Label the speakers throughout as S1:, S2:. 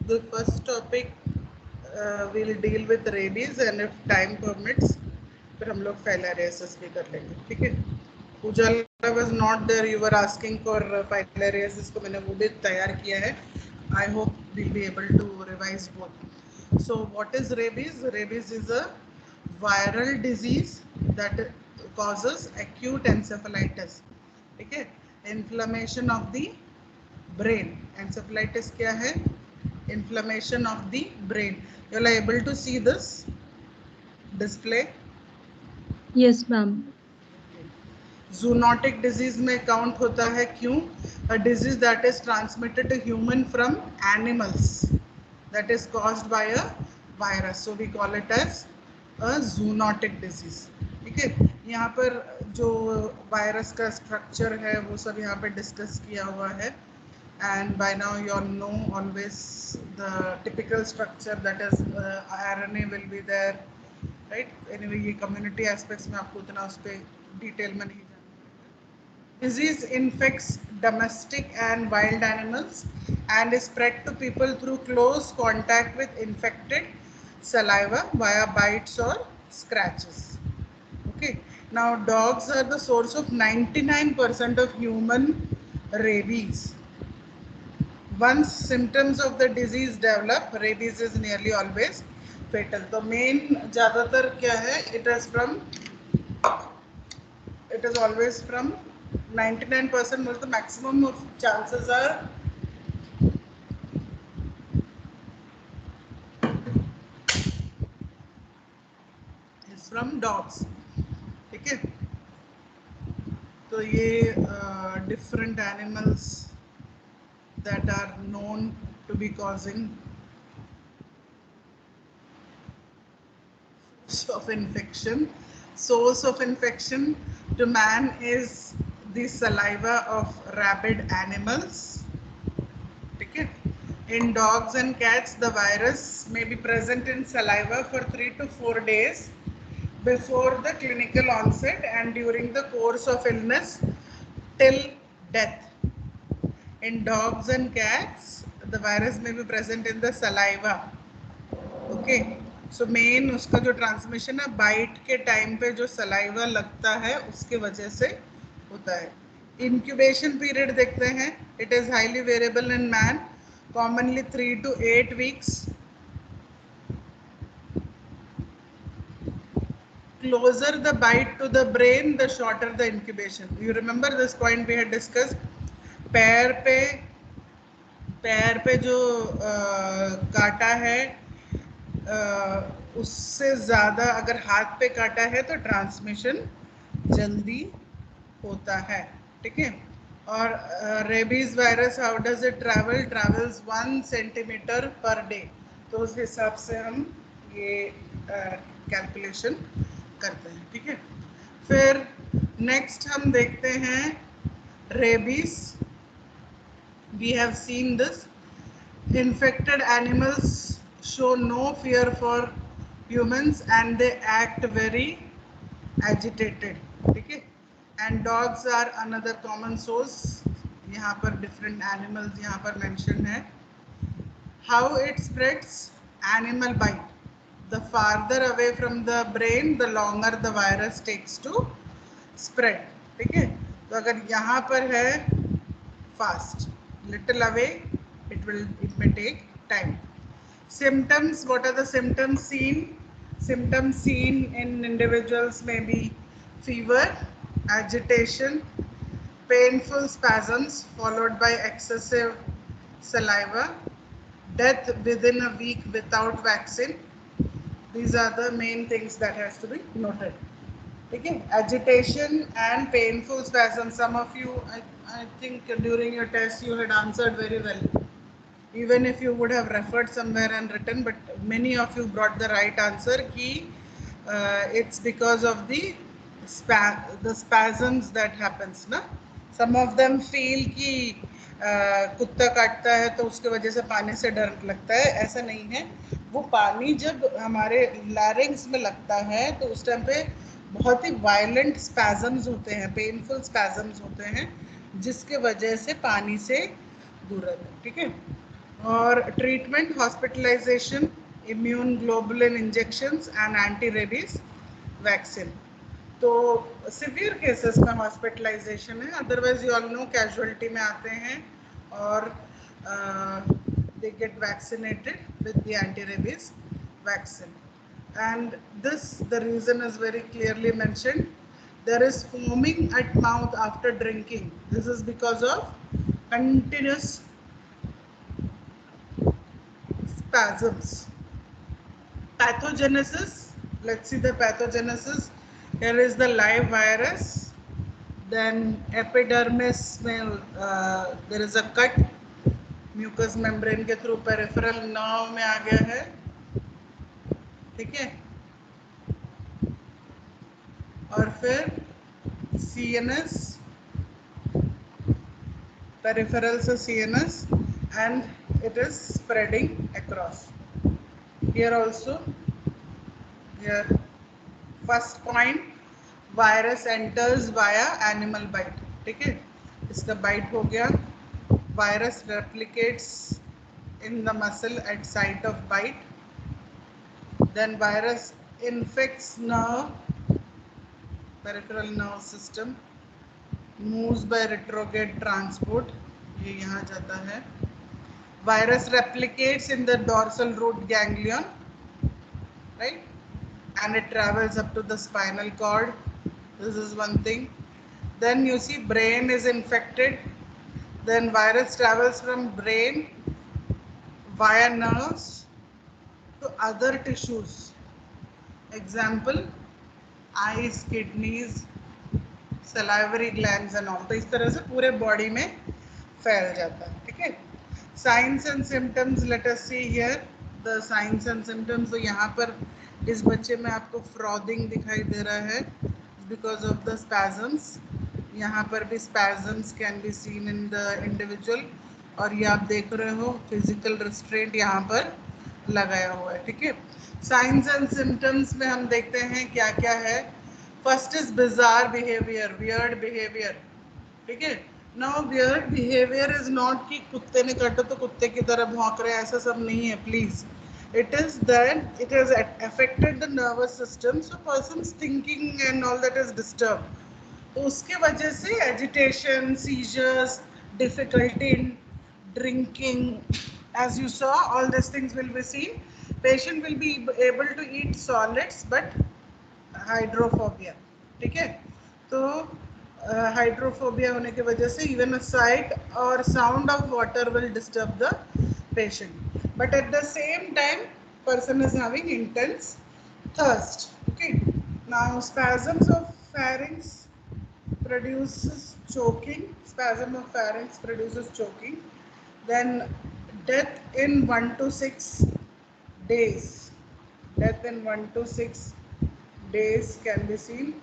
S1: the first topic we'll deal with rabies and if time permits फिर हम लोग filariasis भी कर लेंगे, ठीक है? उजाला was not there. You were asking for filariasis को मैंने वो भी तैयार किया है. I hope we'll be able to revise both. So what is rabies? Rabies is a viral disease that causes acute encephalitis. ठीक है? Inflammation of the brain. Encephalitis क्या है? Inflammation of the brain. You are able to see this display?
S2: Yes, ma'am.
S1: Zoonotic disease में count होता है क्यों? A disease that is transmitted to human from animals, that is caused by a virus. So we call it as a zoonotic disease. ठीक है? यहाँ पर जो virus का स्ट्रक्चर है वो सब यहाँ पे डिस्कस किया हुआ है. And by now you all know always the typical structure, that is RNA will be there, right? Anyway ये community aspects में आपको उतना उस पे डिटेल में नहीं जानना. Disease infects domestic and wild animals and is spread to people through close contact with infected saliva via bites or scratches. Okay. Now dogs are the source of 99% of human rabies. Once symptoms of the disease develop, rabies is nearly always fatal. तो main ज़्यादातर क्या है? It is always from 99%. मतलब the maximum of chances are is from dogs. ठीक है? तो ये different animals that are known to be causing source of infection. Source of infection to man is the saliva of rabid animals. ठीक है? In dogs and cats, the virus may be present in saliva for 3 to 4 days before the clinical onset and during the course of illness till death. In dogs and cats, the virus may be present in the saliva. Okay. So main उसका जो transmission है bite के time पे जो saliva लगता है उसके वजह से होता है. इंक्यूबेशन पीरियड देखते हैं. It is highly variable in man, commonly 3 to 8 weeks. Closer the bite to the brain, the shorter the incubation. You remember this point we had discussed. पैर पे जो काटा है उससे ज़्यादा अगर हाथ पे काटा है तो ट्रांसमिशन जल्दी होता है. ठीक है? और rabies virus how does it travel? Travels 1 centimetre per day. तो उस हिसाब से हम ये कैलकुलेशन करते हैं. ठीक है? फिर नेक्स्ट हम देखते हैं rabies. We have seen this. Infected animals show no fear for humans and they act very agitated. ठीक है? And dogs are another common source. यहाँ पर different animals यहाँ पर mentioned है. How it spreads? Animal bite. The farther away from the brain, the longer the virus takes to spread. ठीक है? तो अगर यहाँ पर है fast, little away it may take time. Symptoms, what are the symptoms seen? Symptoms seen in individuals may be fever, agitation, painful spasms followed by excessive saliva, death within a week without vaccine. These are the main things that has to be noted. Okay? Agitation and painful spasms. Some of you, I think during your test you had answered very well. Even if you would have referred somewhere and written, but many of you brought the right answer. It's because of the spasms that happens na. Some of them feel कि कुत्ता काटता है तो उसके वजह से पानी से डर लगता है. ऐसा नहीं है. वो पानी जब हमारे लैरिंग्स में लगता है तो उस टाइम पे बहुत ही वायलेंट स्पैजम्स होते हैं, पेनफुल स्पैजम्स होते हैं जिसके वजह से पानी से दूर रहते हैं. ठीक है? और treatment hospitalization, immune globulin injections and anti rabies vaccine. तो सिवियर केसेस में हॉस्पिटलाइजेशन है, otherwise you all know casualty में आते हैं और they get vaccinated with the anti-rabies vaccine. And this, the reason is very clearly mentioned. There is foaming at mouth after drinking. This is because of continuous spasms. Pathogenesis, let's see the pathogenesis. Here is the live virus. Then epidermis में there is a cut, mucus membrane के through peripheral nerve में आ गया है, ठीक है। और फिर सीएनएस, पेरिफेरल से CNS, and it is spreading across. Here also, here first point, virus enters via animal bite, ठीक है। इसका बाइट हो गया, virus replicates in the muscle at site of bite, then virus infects nerve, peripheral nerve system, moves by retrograde transport, ये यहाँ जाता है। Virus replicates in the dorsal root ganglion, right, and it travels up to the spinal cord. This is one thing. Then you see brain is infected, then virus travels from brain via nerves to other tissues, example eyes, kidneys, salivary glands and all. तो इस तरह से पूरे body में फैल जाता है, ठीक है। Science and symptoms, let us see here the science and symptoms. तो यहाँ पर इस बच्चे में आपको फ्रॉदिंग दिखाई दे रहा है बिकॉज ऑफ द स्पैजम्स। यहाँ पर भी spasms can be seen in the individual, और ये आप देख रहे हो फिजिकल रिस्ट्रेंट यहाँ पर लगाया हुआ है, ठीक है। साइंस एंड सिम्टम्स में हम देखते हैं क्या क्या है। First is bizarre behaviour, weird behaviour, ठीक है। Now weird behaviour is not कि कुत्ते ने काटा तो कुत्ते की तरह भौंक रहे हैं, ऐसा सब नहीं है please. It is that it has affected the nervous system, so persons thinking and all that is disturb. तो उसके वजह से agitation, seizures, difficulty in drinking, as you saw, all these things will be seen. Patient will be able to eat solids but hydrophobia, ठीक है। तो hydrophobia होने की वजह से इवन अ साइट और sound of water will disturb the patient, but at the same time person is having intense thirst, okay. Now spasms of pharynx produces choking, spasm of pharynx produces choking. Then death in 1 to 6 days, death in 1 to 6 days can be seen.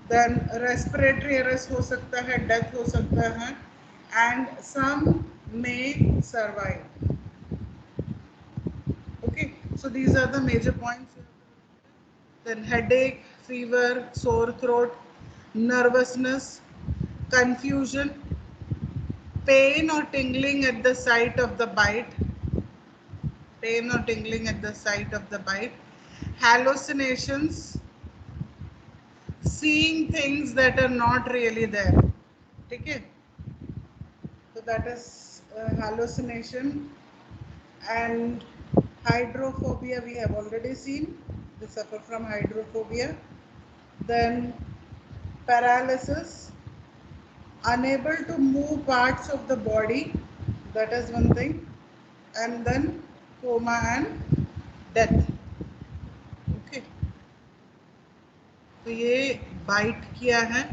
S1: Then respiratory arrest हो सकता है, death हो सकता है, and some may survive, okay. So these are the major points. Then headache, fever, sore throat, nervousness, confusion, pain or tingling at the site of the bite, pain or tingling at the site of the bite, hallucinations, seeing things that are not really there, ठीक है। So that is hallucination. And hydrophobia we have already seen, they suffer from hydrophobia. Then paralysis, unable to move parts of the body, that is one thing. And then coma and death, okay. तो ये bite किया है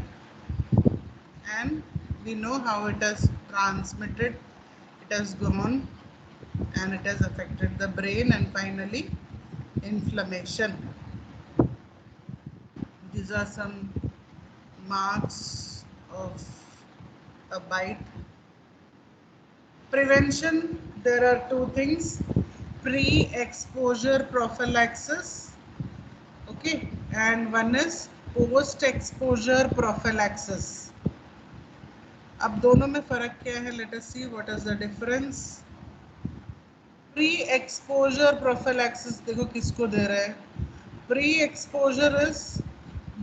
S1: and we know how it has transmitted, it has gone and it has affected the brain and finally inflammation. These are some marks of a bite. Prevention, there are two things: pre-exposure prophylaxis, okay, and one is post-exposure prophylaxis. अब दोनों में फर्क क्या है? Let us see what is the difference. Pre exposure prophylaxis देखो किसको दे रहे हैं. Pre exposure is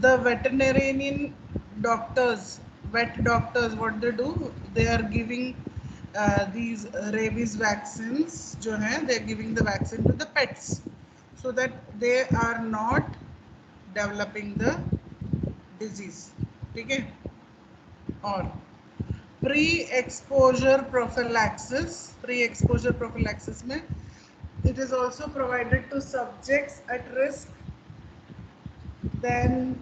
S1: the veterinarian doctors, vet doctors, what they do, they are giving these rabies vaccines जो हैं, they are giving the vaccine to the pets so that they are not developing the disease. ठीक है. और pre exposure prophylaxis में it is also provided to subjects at risk, then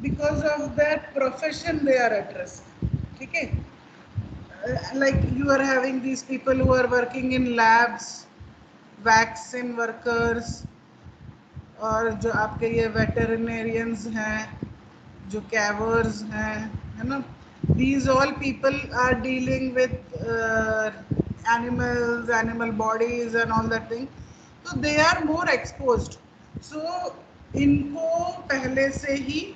S1: because of that profession they are at risk. ठीक है. Like you are having these people who are working in labs, vaccine workers, और जो आपके ये वेटरनेरियंस हैं, जो कैवर्स हैं, है ना, these all people are dealing with animals, animal bodies and all that thing, so they are more exposed. So इनको पहले से ही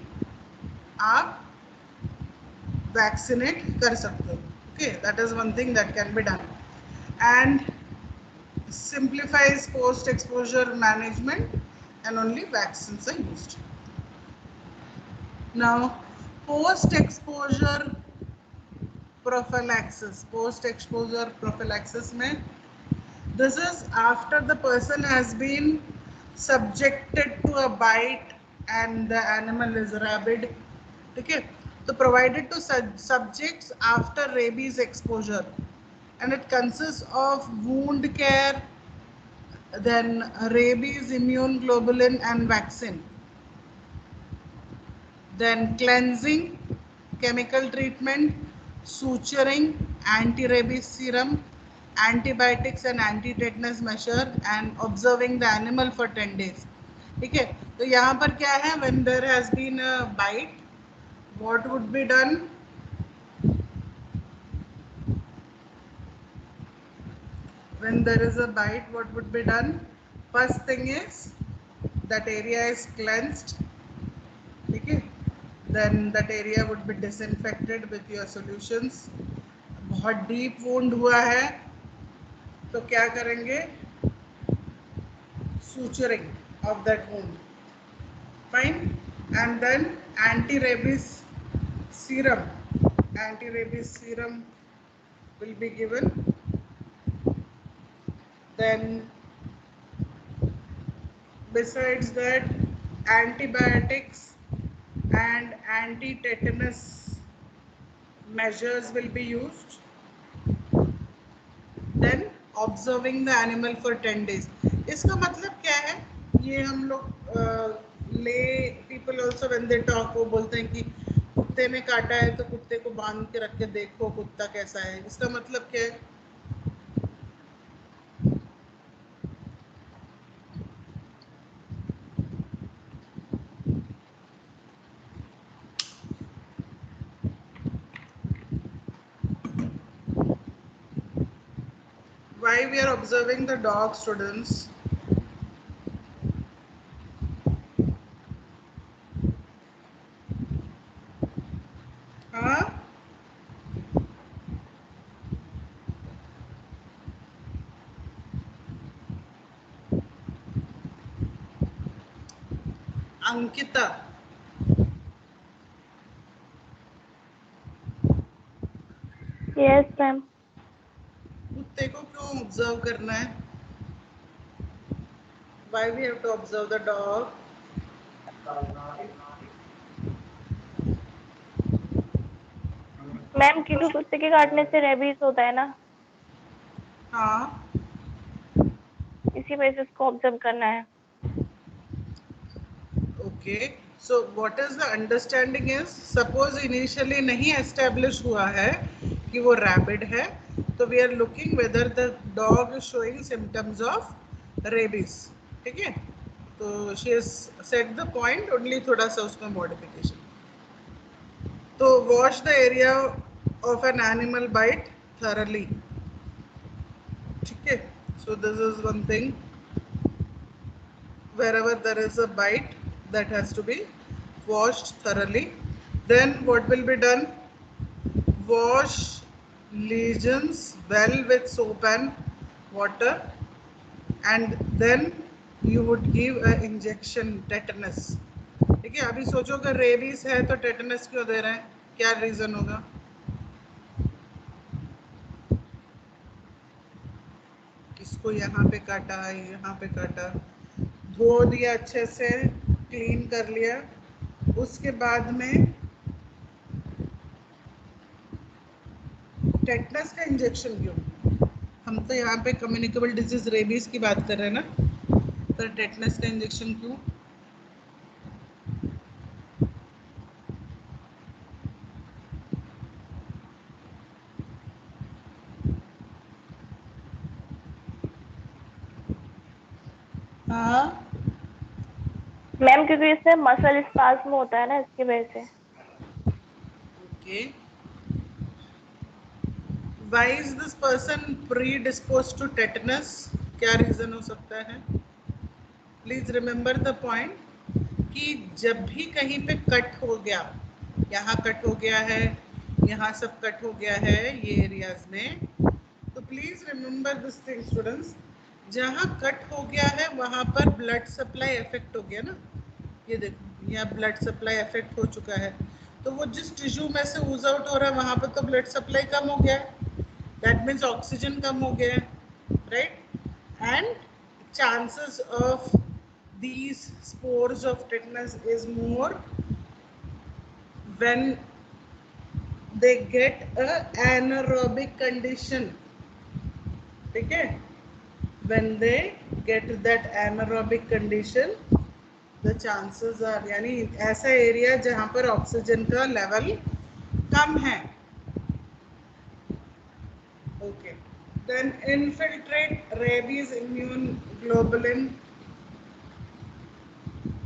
S1: आप वैक्सीनेट कर सकते हो. Okay, that is one thing that can be done, and simplifies post exposure management, and only vaccines are used. Now post exposure prophylaxis में, this is after the person has been subjected to a bite and the animal is rabid. ठीक है. तो provided to subjects after rabies exposure, and it consists of wound care, then rabies immune globulin and vaccine, then cleansing, chemical treatment, suturing, anti-rabies serum, antibiotics and anti-tetanus measure, and observing the animal for 10 days. ठीक है. तो यहाँ पर क्या है, when there has been a bite, what would be done? When there is a bite, what would be done? First thing is that area is cleansed. ठीक है. Then that area would be disinfected with your solutions. बहुत deep wound हुआ है तो क्या करेंगे? Suturing of that wound. Fine. And then anti-rabies serum. Anti-rabies serum will be given. Then besides that, antibiotics and anti-tetanus measures will be used. Then observing the animal for 10 days. इसका मतलब क्या है? ये हम लोग lay people also when they talk वो बोलते हैं कि कुत्ते ने काटा है तो कुत्ते को बांध के रख के देखो कुत्ता कैसा है. इसका मतलब क्या है? Why we are observing the dog, students? हाँ, अंकिता.
S3: Yes, ma'am.
S1: कुत्ते को क्यों ऑब्जर्व करना है? Why we have to observe the dog?
S3: Ma'am क्योंकि कुत्ते के काटने से रेबीज होता है ना,
S1: हाँ.
S3: इसी वजह से उसको ऑब्जर्व करना है.
S1: Okay. So what is the understanding is, suppose initially नहीं establish हुआ है कि वो rabid है, तो we are looking whether the dog is showing symptoms of rabies. ठीक है. तो she has set the point, only थोड़ा सा उसमें modification. तो wash the area of an animal bite thoroughly. ठीक है. So this is one thing. Wherever there is a bite, that has to be washed thoroughly. Then what will be done? Wash lesions well with soap and water, and then you would give a injection tetanus. ठीक है, अभी सोचो अगर rabies है तो tetanus क्यों दे रहे हैं, क्या रीजन होगा? इसको यहाँ पे काटा, यहाँ पे काटा, धो दिया अच्छे से, क्लीन कर लिया, उसके बाद में टेटनस का इंजेक्शन क्यों? हम तो यहाँ पे कम्युनिकेबल डिजीज रेबीज की बात कर रहे हैं ना, तो टेटनस का इंजेक्शन क्यों? हाँ
S3: मैम क्योंकि इससे मसल स्पाज्म होता है ना, इसकी वजह से।
S1: Okay, why is this person predisposed to tetanus? क्या रीजन हो सकता है? प्लीज रिमेम्बर द पॉइंट कि जब भी कहीं पे कट हो गया, यहाँ कट हो गया है, यहाँ सब कट हो गया है ये एरियाज में, तो please remember this thing students, जहाँ कट हो गया है वहाँ पर ब्लड सप्लाई इफेक्ट हो गया ना, ये देखो यहाँ ब्लड सप्लाई इफेक्ट हो चुका है, तो वो जिस टिश्यू में से ऊज आउट हो रहा है वहाँ पर तो ब्लड सप्लाई कम हो गया है, दैट मीन्स ऑक्सीजन कम हो गया है, right? And chances of these spores of tetanus is more when they get a anaerobic condition. ठीक है, when they get that anaerobic condition, the chances are, यानी ऐसा एरिया जहाँ पर ऑक्सीजन का लेवल कम है. Okay, then infiltrate rabies immune globulin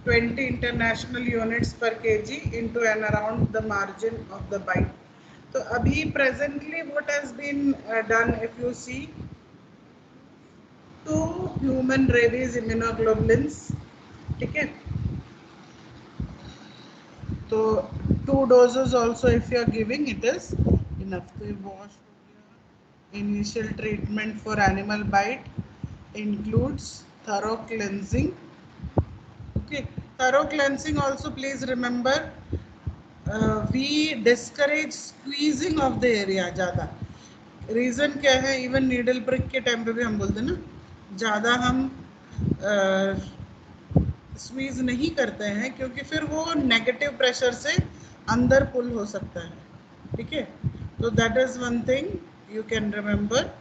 S1: 20 international units per kg into and around the margin of the bite. तो अभी presently what has been done, if you see, 2 human rabies immunoglobulins, ठीक है, तो 2 doses also if you are giving, it is enough. तो wash हो गया. Initial treatment for animal bite includes thorough cleansing. Okay, thorough cleansing also, please remember, we discourage squeezing of the area ज़्यादा. Reason क्या है? Even needle prick के time पे भी हम बोलते हैं ना, ज़्यादा हम स्क्वीज नहीं करते हैं क्योंकि फिर वो नेगेटिव प्रेशर से अंदर पुल हो सकता है. ठीक है, तो that is one thing you can remember.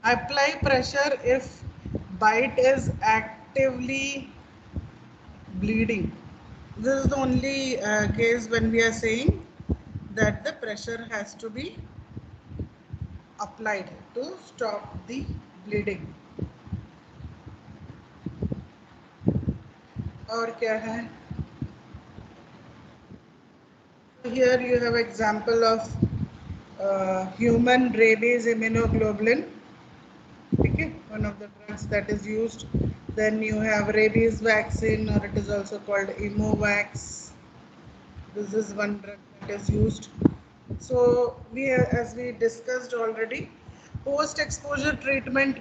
S1: Apply pressure if bite is actively bleeding. This is the only case when we are saying that the pressure has to be applied to stop the bleeding. और क्या है? Here you have example of human rabies immunoglobulin. Okay, one of the drugs that is used. Then you have rabies vaccine, or it is also called Imovax. This is one drug that is used. So we, as we discussed already, post exposure treatment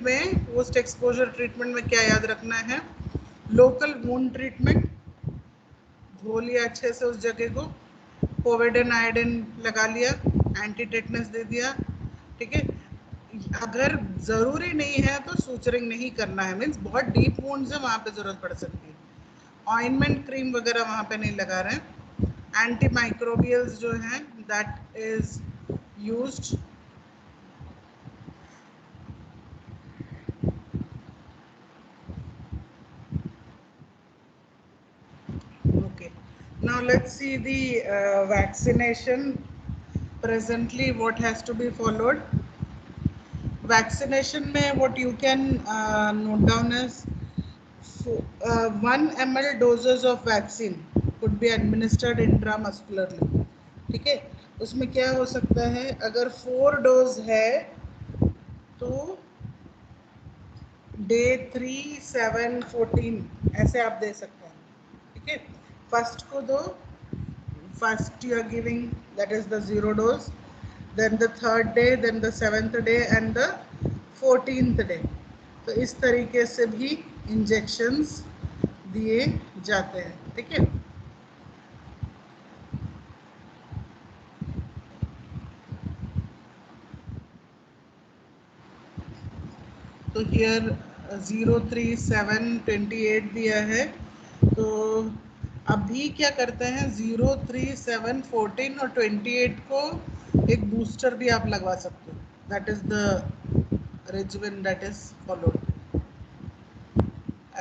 S1: में क्या याद रखना है? Local wound treatment, धो लिया अच्छे से उस जगह को, पोविडन आयोडीन लगा लिया, एंटी टेटनस दे दिया. ठीक है, अगर जरूरी नहीं है तो सूचरिंग नहीं करना है, मीन्स बहुत डीप वुंड्स है वहां पे जरूरत पड़ सकती है. ऑइंटमेंट क्रीम वगैरह वहां पे नहीं लगा रहे हैं. एंटी माइक्रोबियल्स जो हैं that is used. Okay, now let's see the vaccination. Presently what has to be followed? Vaccination में what you can note down is 1 ml doses of vaccine could be administered intramuscularly. ठीक है, उसमें क्या हो सकता है? अगर 4 डोज है तो डे 3, 7, 14 ऐसे आप दे सकते हैं. ठीक है, फर्स्ट को दो, first you are giving, that is the 0 dose. then the 3rd day, then the 7th day and the 14th day. तो इस तरीके से भी इंजेक्शंस दिए जाते हैं, ठीक है। तो हियर 03728 दिया है, तो अभी क्या करते हैं 03714 और 28 को एक बूस्टर भी आप लगवा सकते हो, that is the regimen that is followed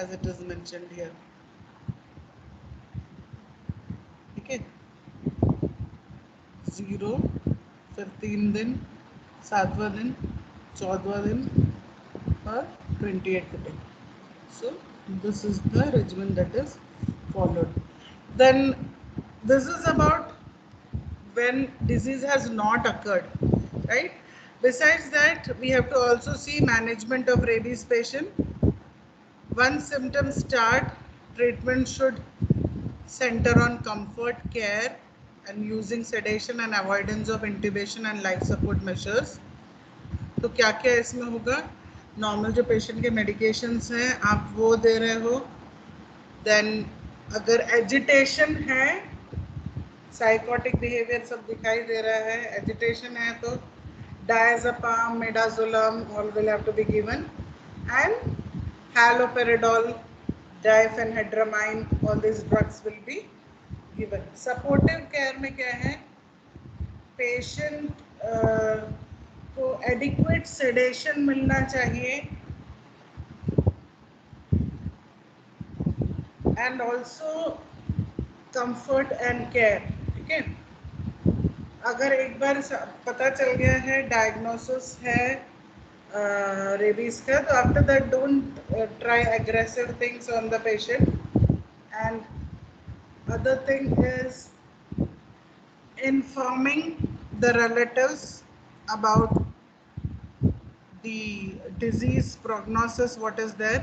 S1: as it is mentioned here, ठीक है। 0, फिर 3 दिन, 7वां दिन, 14वां दिन और 28th day. So this is the regimen that is followed. Then this is about when disease has not occurred, right? Besides that, we have to also see management of rabies patient. Once symptoms start, treatment should center on comfort, care, and using sedation and avoidance of intubation and life support measures. तो क्या क्या इसमें होगा, normal जो patient के medications हैं आप वो दे रहे हो। देन अगर एजिटेशन है, साइकोटिक बिहेवियर सब दिखाई दे रहा है, एजिटेशन है तो diazepam, midazolam all will have to be given, and haloperidol, diphenhydramine, all these drugs will be given. Supportive care में क्या है, पेशेंट को एडिक्वेट सेडेशन मिलना चाहिए and also comfort and care, ठीक है। अगर एक बार पता चल गया है, डायग्नोसिस है रेबीज का, तो after that don't try aggressive things on the patient. And other thing is informing the relatives about the disease prognosis, what is there,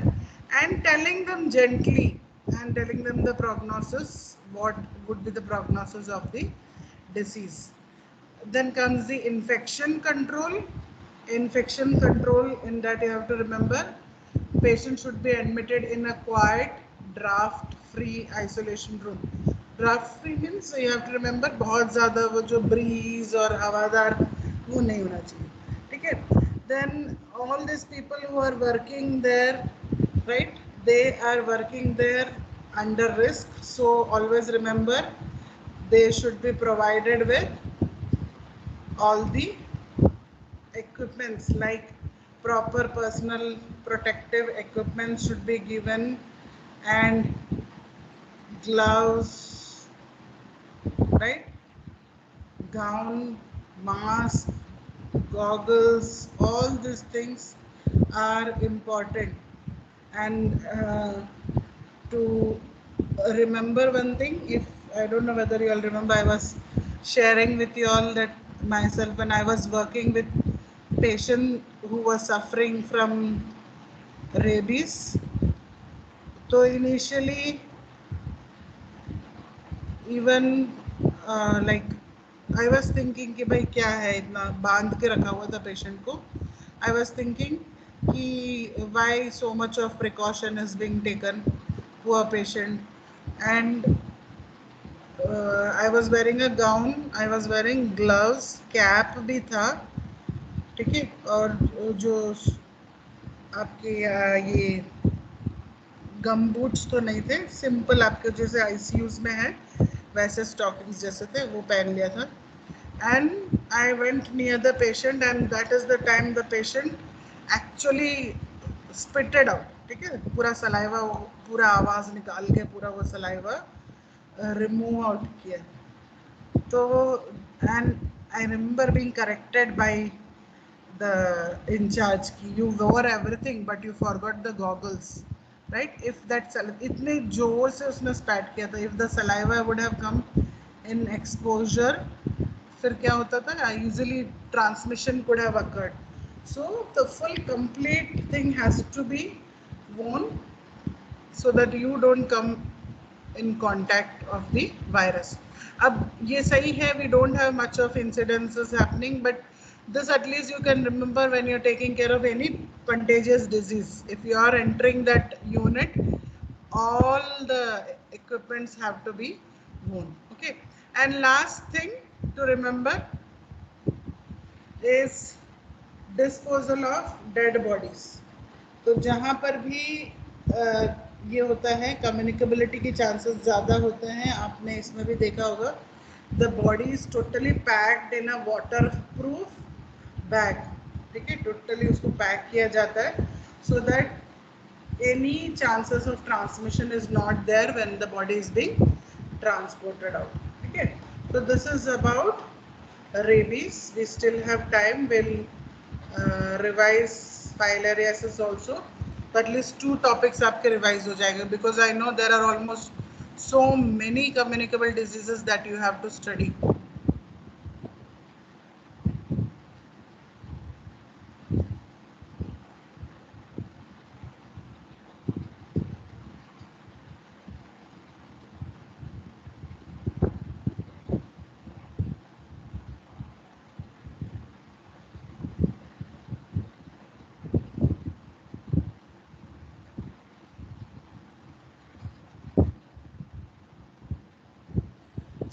S1: and telling them gently and telling them the prognosis, what would be the prognosis of the disease. Then comes the infection control. Infection control, in that you have to remember, patient should be admitted in a quiet, draft free isolation room. Draft free means you have to remember बहुत ज़्यादा वो जो bridge और हवादार वो नहीं होना चाहिए, ठीक है। Then all this people who are working there, right, they are working there under risk, so always remember they should be provided with all the equipments like proper personal protective equipment should be given, and gloves, right, gown, mask, goggles, all these things are important. And to remember one thing, if I don't know whether you all remember, I was sharing with you all that myself when I was working with patient who was suffering from rabies, so initially even like I was thinking कि भाई क्या है इतना बांध के रखा हुआ था पेशेंट को. I was thinking कि why so much of precaution is being taken, poor patient. And I was wearing a gown, I was wearing gloves, cap भी था, ठीक है. और जो आपके ये गम बूट्स तो नहीं थे, सिंपल आपके जैसे आईसीयूज में है वैसे स्टॉकिंग्स जैसे थे वो पहन लिया था. And I went near the patient and that is the time the patient actually spitted out, ठीक है. पूरा सलाइवा, पूरा आवाज़ निकाल के पूरा वो सलाइवा रिमूव आउट किया. तो and I remember being corrected bye the in charge ki you wore everything but you forgot the goggles, right? If that itne जोर से उसने spat किया था, if the saliva would have come in exposure, फिर क्या होता था, easily transmission could have occurred. So the full complete thing has to be worn so that you don't come in contact of the virus. अब ये सही है, we don't have much of incidences happening, but this at least you can remember when you're taking care of any contagious disease. If you are entering that unit, all the equipments have to be worn. Okay. And last thing to remember is disposal of dead bodies. तो जहाँ पर भी ये होता है, communicability की chances ज़्यादा होते हैं, आपने इसमें भी देखा होगा, the body is totally packed in a water proof bag. ठीक है, टोटली उसको पैक किया जाता है so that any chances of transmission is not there when the body is being transported out. ठीक है, so this is about rabies. We still have time. We'll revise filariasis also. So at least 2 topics आपके revise हो जाएंगे, because I know there are almost so many communicable diseases that you have to study.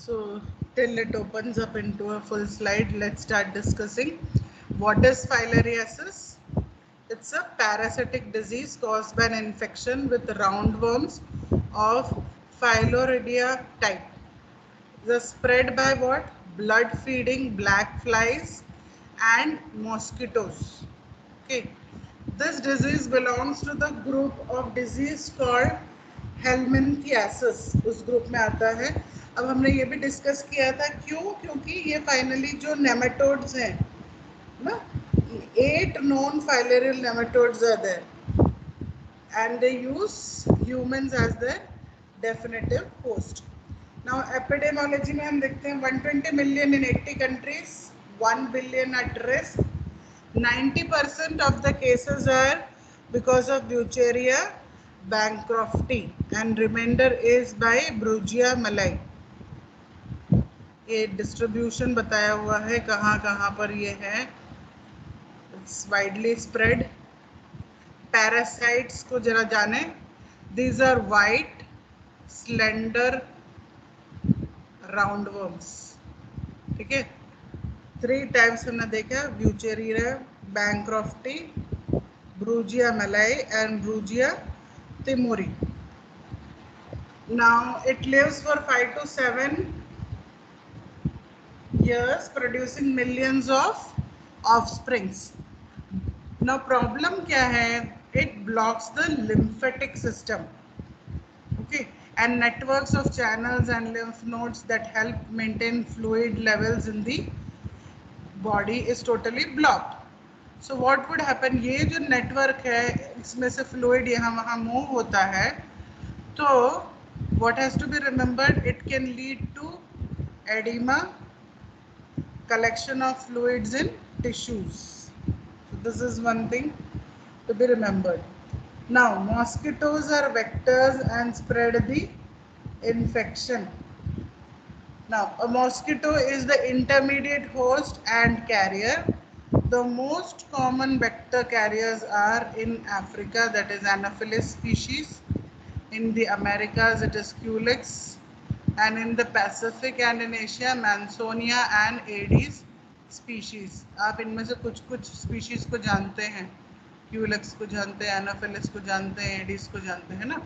S1: So till it opens up into a full slide, let's start discussing what is filariasis. It's a parasitic disease caused by an infection with roundworms of Filaridia type. It is spread by what? Blood feeding black flies and mosquitoes. Okay. This disease belongs to the group of disease called helminthiasis. उस group में आता है. अब हमने ये भी discuss किया था, क्यों? क्योंकि ये फाइनली जो नेमेटोड्स हैं ना, 8 known filarial nematodes are there and they use humans as their definitive host. Now epidemiology में हम देखते हैं 120 million in 80 countries, 1 billion at risk. 90% of the cases are because of Wucheria bancrofti and remainder is by Brugia malai. ये distribution बताया हुआ है कहाँ कहाँ पर ये है. It's widely spread. Parasites को जरा जाने. These are white, slender roundworms. ठीक है, 3 types हमने देखा, Wucheria bancrofti, Brugia malai and Brugia timuri. Now it lives for 5 to 7 years, producing millions of offsprings. Now problem क्या है? It blocks the lymphatic system. Okay, and networks of channels and lymph nodes that help maintain fluid levels in the body is totally blocked. So what would happen? ये जो network है, इसमें से fluid यहाँ वहाँ move होता है, तो what has to be remembered? It can lead to edema, collection of fluids in tissues. So this is one thing to be remembered. Now mosquitoes are vectors and spread the infection. Now a mosquito is the intermediate host and carrier. The most common vector carriers are in Africa, that is Anopheles species. In the Americas it is Culex, and in the Pacific and in Asia Mansonia and Aedes species. आप इनमें से कुछ कुछ species को जानते हैं, Culex को जानते हैं, Anopheles को जानते हैं, Aedes को जानते हैं ना.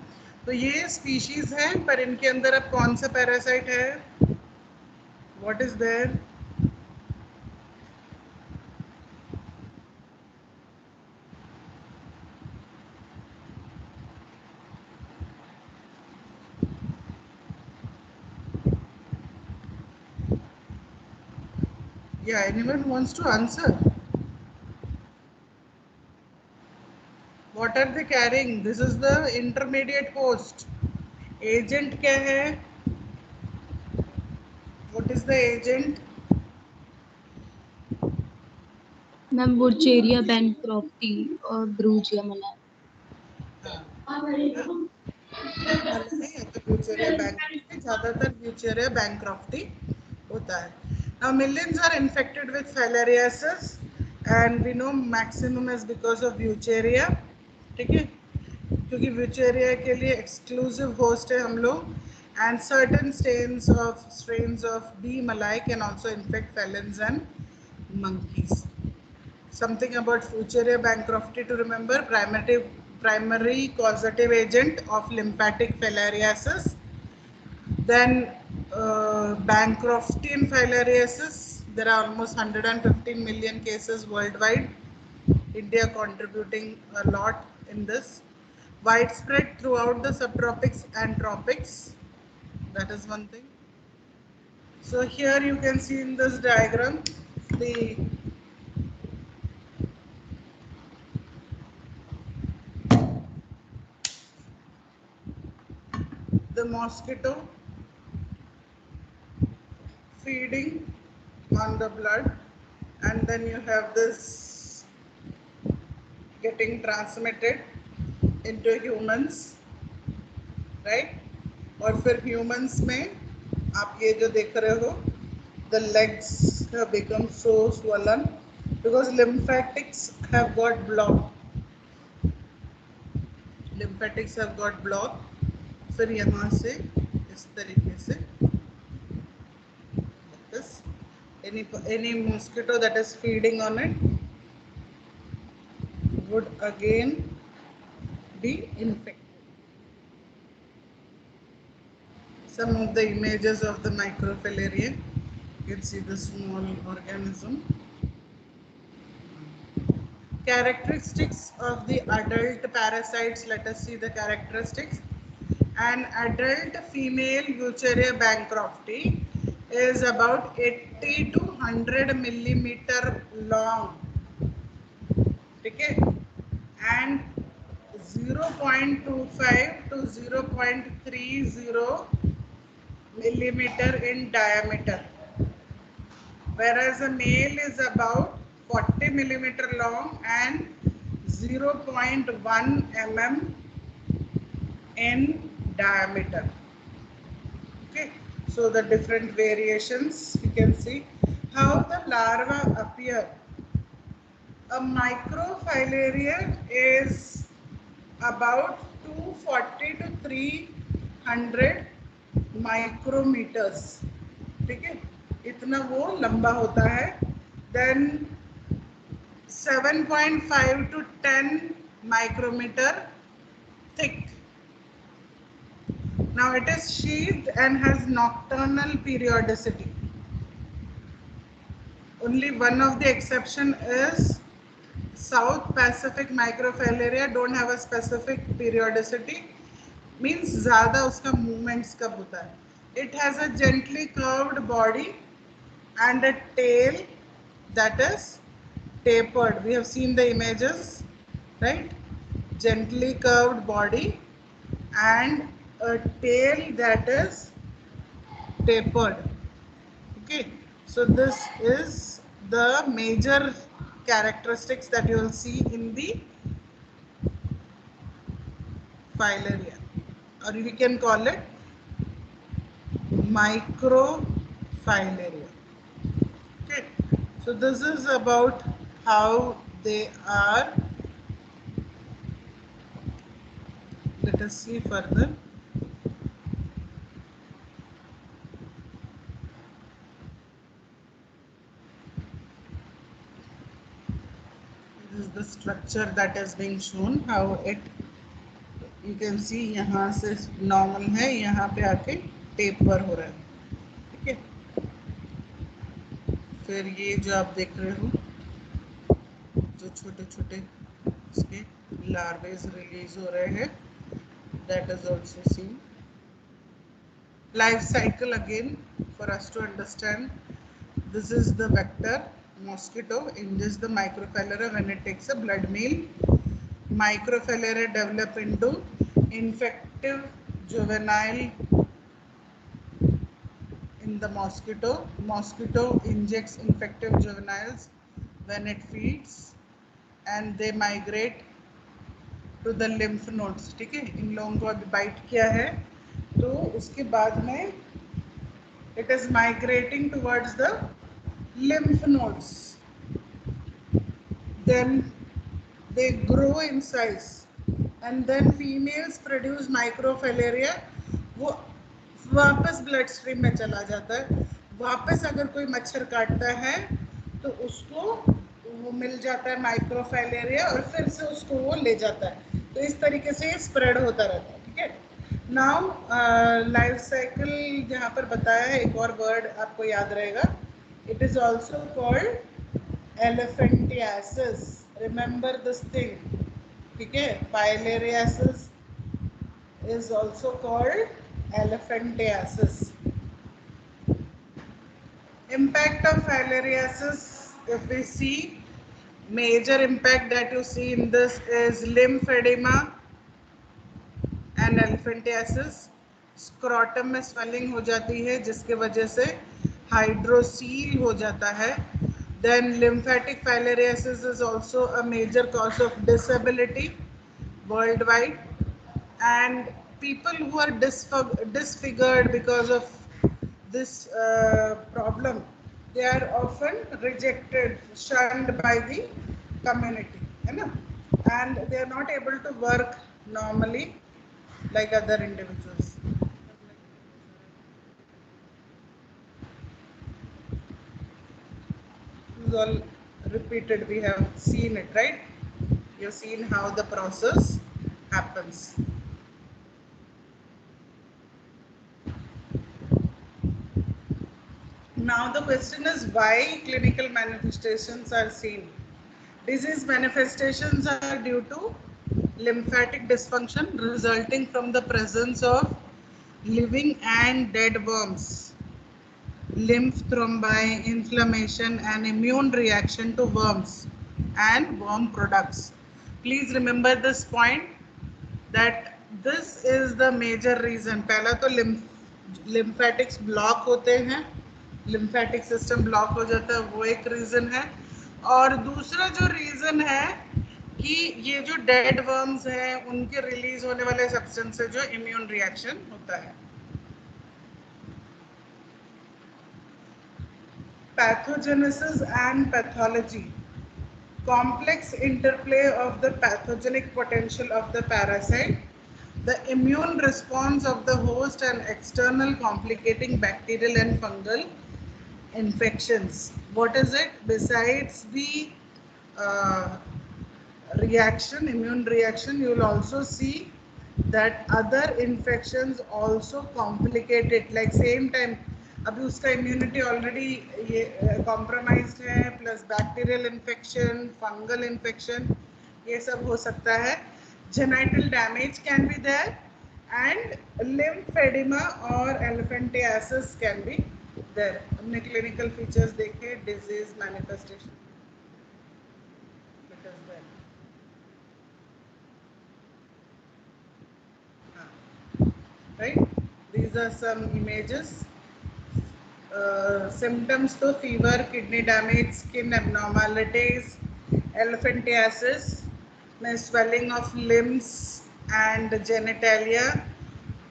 S1: तो ये species हैं, पर इनके अंदर अब कौन सा parasite है? What is there? Yeah, anyone wants to answer? What are they carrying? This is the intermediate host. Agent क्या है? What is the agent?
S2: Ma'am Wuchereria bancrofti और ब्रूजिया malai.
S1: malai या तो व्यूचेरिया बैंक्रॉफ्टी, ज्यादातर व्यूचेरिया बैंक्रॉफ्टी होता है. Now millions are infected with filariasis and we know maximum is because of व्यूचेरिया. ठीक है, क्योंकि व्यूचेरिया के लिए एक्सक्लूसिव होस्ट है हम लोग. And certain strains of bee malai can also infect felons and monkeys. Something about Fusarium bancrofti to remember: primary causative agent of lymphatic filariasis. Then Bancroftian filariasis, there are almost 115 million cases worldwide. India contributing a lot in this. Widespread throughout the subtropics and tropics. That is one thing. So here you can see in this diagram the mosquito feeding on the blood, and then you have this getting transmitted into humans, right? और फिर humans में आप ये जो देख रहे हो, the legs have become so swollen because lymphatics have got blocked. Lymphatics have got blocked. फिर यहाँ से इस तरीके से any mosquito that is feeding on it would again be infected. Some of the images of the microfilaria. You can see the small organism. Characteristics of the adult parasites. Let us see the characteristics. An adult female Wucheria bancrofti is about 80 to 100 millimeter long. Okay? And 0.25 to 0.30 millimeter in diameter, whereas a male is about 40 millimeter long and 0.1 mm in diameter. Okay, so the different variations you can see. How the larva appear. A microfilaria is about 240 to 300 micrometers. ठीक है, इतना वो लंबा होता है. Then 7.5 to 10 micrometer thick. Now it is sheathed and has nocturnal periodicity. Only one of the exception is South Pacific microfilaria don't have a specific periodicity. Means ज़्यादा उसका movements कब होता है. It has a gently curved body and a tail that is tapered. We have seen the images, right? Gently curved body and a tail that is tapered. Okay, so this is the major characteristics that you will see in the filaria, or we can call it microfilaria. Okay, so this is about how they are. Let us see further. This is the structure that is being shown, how it, you can see यहाँ से normal है, यहाँ पे आके taper हो रहा है. ठीक है, फिर ये जो आप देख रहे हो, जो छोटे छोटे इसके larvae रिलीज हो रहे हैं, that is also seen. Life cycle again for us to understand. This is the vector. Mosquito ingests the microfilaria when it takes a blood meal. Microfilaria develop into infective juvenile in the mosquito. Mosquito injects infective juveniles when it feeds, and they migrate to the lymph nodes. ठीक है, इन लोगों को अभी bite किया है तो उसके बाद में it is migrating towards the lymph nodes, then they grow in size and then females produce microfilaria, वो वापस ब्लड स्ट्रीम में चला जाता है। वापस अगर कोई मच्छर काटता है तो उसको वो मिल जाता है माइक्रोफाइलेरिया और फिर से उसको वो ले जाता है। तो इस तरीके से ये स्प्रेड होता रहता है। ठीक है। नाउ लाइफ साइकिल जहाँ पर बताया है, एक और वर्ड आपको याद रहेगा, it is also called elephantiasis. Remember this thing. ठीक है। Filariasis is also called elephantiasis. Impact of filariasis, if we see, major impact that you see in this is lymphedema and elephantiasis. Scrotum में swelling हो जाती है जिसके वजह से hydrocele हो जाता है। Then lymphatic filariasis is also a major cause of disability worldwide, and people who are disfigured because of this problem, they are often rejected, shunned by the community, है ना? And they are not able to work normally like other individuals. This is all repeated, we have seen it, right? You've seen how the process happens. Now the question is, why clinical manifestations are seen? Disease manifestations are due to lymphatic dysfunction resulting from the presence of living and dead worms, lymph thrombi, inflammation and immune reaction to worms and worm products. Please remember this point, that this is the major reason. पहला तो lymphatics block होते हैं, lymphatic system block हो जाता है, वो एक reason है। और दूसरा जो रीजन है कि ये जो डेड वर्म्स हैं उनके रिलीज होने वाले सब्सटेंस से जो इम्यून रिएक्शन होता है। Pathogenesis and pathology, complex interplay of the pathogenic potential of the parasite, the immune response of the host and external complicating bacterial and fungal infections. What is it? Besides the reaction, immune reaction, you will also see that other infections also complicate it. Like same time, अभी उसका immunity already ये compromised है, plus bacterial infection, fungal infection, ये सब हो सकता है। Genital damage can be there, and lymphedema or elephantiasis can be there. हमने clinical features देखे, disease manifestation. It is there. Right? These are some images. Symptoms to fever, kidney damage, skin abnormalities, elephantiasis, swelling of limbs and genitalia.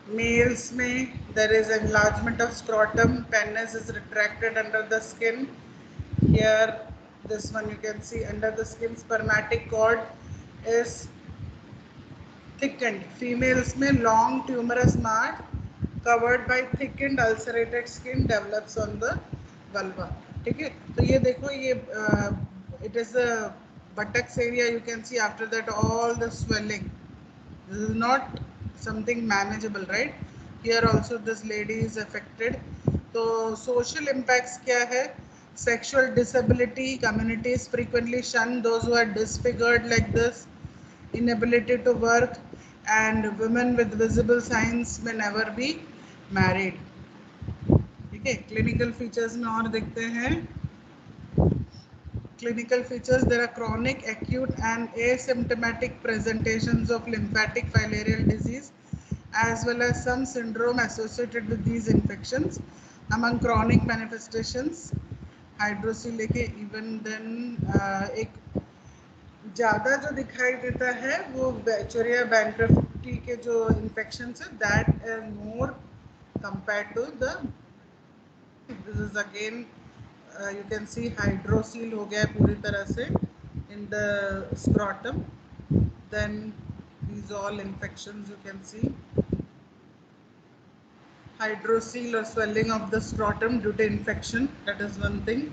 S1: Males may, there is enlargement of scrotum, penis is retracted under the skin. Here, this one you can see under the skin, spermatic cord is thickened. Females may long tumorous mark covered by thickened ulcerated skin develops on the vulva. ठीक है, तो ये देखो, ये it is the buttocks area. You can see after that all the swelling. This is not something manageable, right? Here also this lady is affected. So social impacts क्या है? Sexual disability, communities frequently shun those who are disfigured like this. Inability to work, and women with visible signs may never be married. ठीक है, clinical features में और देखते हैं। Clinical features, there are chronic, acute and asymptomatic presentations of lymphatic filarial disease as well as some syndrome associated with these infections. Among chronic manifestations, hydrocele, even then एक ज़्यादा जो दिखाई देता है वो Bacteria टी के जो इन्फेक्शन है that is more compare to the this is again you can see hydrocele हो गया है पूरी तरह से in the scrotum. Then these all infections you can see hydrocele or swelling of the scrotum due to infection, that is one thing.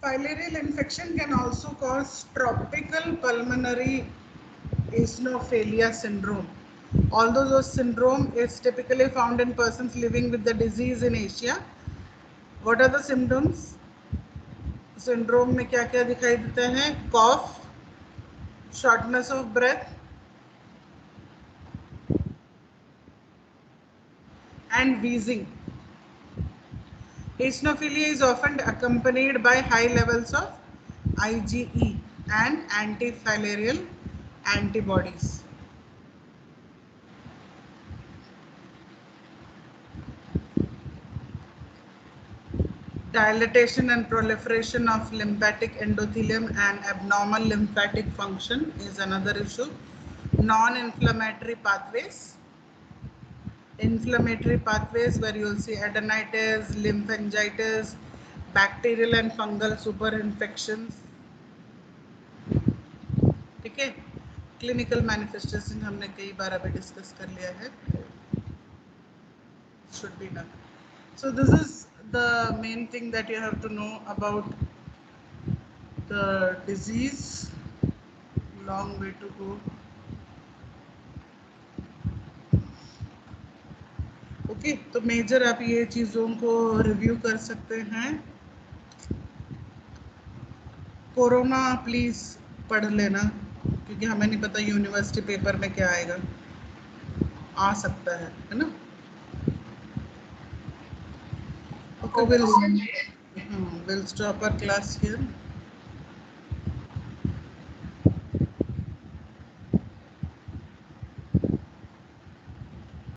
S1: Filarial infection can also cause tropical pulmonary eosinophilia syndrome. Although this syndrome is typically found in persons living with the disease in Asia. What are the symptoms? Syndrome में क्या क्या दिखाई देता है? Cough, shortness of breath, and wheezing. Eosinophilia is often accompanied by high levels of IgE and anti-filarial antibodies. Dilatation and proliferation of lymphatic endothelium and abnormal lymphatic function is another issue. Non-inflammatory pathways. Inflammatory pathways where you will see adenitis, lymphangitis, bacterial and fungal superinfections. ठीक है, clinical manifestation हमने कई बार अभी discuss कर लिया है. Should be done. So this is the main thing that you have to know about the disease. Long way to go. Okay, तो major आप ये चीज़ों को रिव्यू कर सकते हैं. कोरोना प्लीज पढ़ लेना क्योंकि हमें नहीं पता यूनिवर्सिटी पेपर में क्या आएगा, आ सकता है ना. Okay, we'll stop our class here.